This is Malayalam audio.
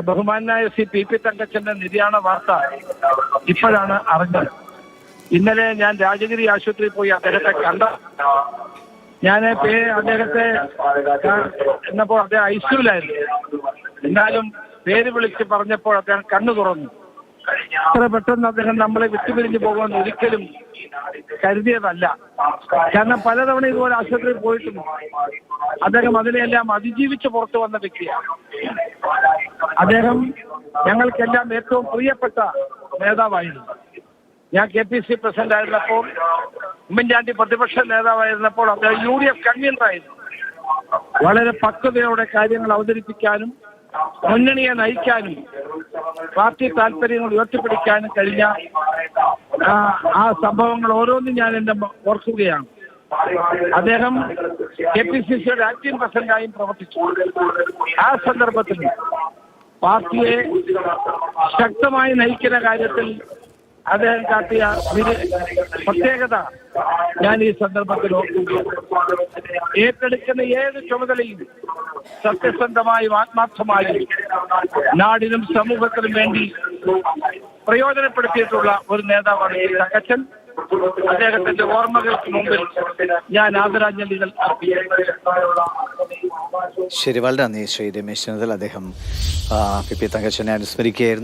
ബഹുമാനായ പി തങ്കച്ചന്റെ നിര്യാണ വാർത്ത ഇപ്പോഴാണ് അറിഞ്ഞത്. ഇന്നലെ ഞാൻ രാജഗിരി ആശുപത്രിയിൽ പോയി അദ്ദേഹത്തെ കണ്ട. ഞാൻ അദ്ദേഹത്തെ എന്നപ്പോൾ അദ്ദേഹം ഐസിയുലായിരുന്നു. എന്നാലും പേര് വിളിച്ച് പറഞ്ഞപ്പോൾ അദ്ദേഹം കണ്ണു തുറന്നു. അത്ര പെട്ടെന്ന് അദ്ദേഹം നമ്മളെ വിട്ടുപിരിഞ്ഞു പോകുമെന്ന് ഒരിക്കലും കരുതിയതല്ല. കാരണം പലതവണ ഇതുപോലെ ആശുപത്രിയിൽ പോയിട്ടുണ്ട്. അദ്ദേഹം അതിനെല്ലാം അതിജീവിച്ച് പുറത്തു വന്ന വ്യക്തിയാണ്. അദ്ദേഹം ഞങ്ങൾക്കെല്ലാം ഏറ്റവും പ്രിയപ്പെട്ട നേതാവായിരുന്നു. ഞാൻ KPC പ്രസിഡന്റ് ആയിരുന്നപ്പോൾ, ഉമ്മൻചാണ്ടി പ്രതിപക്ഷ നേതാവായിരുന്നപ്പോൾ അദ്ദേഹം UDF കൺവീനറായിരുന്നു. വളരെ പക്വതയോടെ കാര്യങ്ങൾ അവതരിപ്പിക്കാനും മുന്നണിയെ നയിക്കാനും പാർട്ടി താല്പര്യങ്ങൾ ഉയർത്തിപ്പിടിക്കാനും കഴിഞ്ഞ ആ സംഭവങ്ങൾ ഓരോന്നും ഞാൻ എന്റെ ഓർക്കുകയാണ്. അദ്ദേഹം KPCCയുടെ ആക്ടിംഗ് പ്രസിഡന്റായും പ്രവർത്തിച്ചു. ആ സന്ദർഭത്തിൽ പാർട്ടിയെ ശക്തമായി നയിക്കുന്ന കാര്യത്തിൽ അദ്ദേഹം കാട്ടിയ പ്രത്യേകത ഞാൻ ഈ സന്ദർഭത്തിൽ ഓർക്കുകയാണ്. ഏറ്റെടുക്കുന്ന ഏത് ചുമതലയും സത്യസന്ധമായും ആത്മാർത്ഥമായും നാടിനും സമൂഹത്തിനും വേണ്ടി പ്രയോജനപ്പെടുത്തിയിട്ടുള്ള ഒരു നേതാവാണ് ഈ തങ്കച്ചൻ. അദ്ദേഹത്തിന്റെ ഓർമ്മകൾക്ക് മുമ്പിൽ ഞാൻ ആദരാഞ്ജലികൾ അർപ്പിക്കുന്നു. ശരി, വളരെ നന്ദി ശ്രീ രമേശ് ചെന്നിത്തല. അദ്ദേഹം പി തങ്കച്ചനെ അനുസ്മരിക്കുകയായിരുന്നു.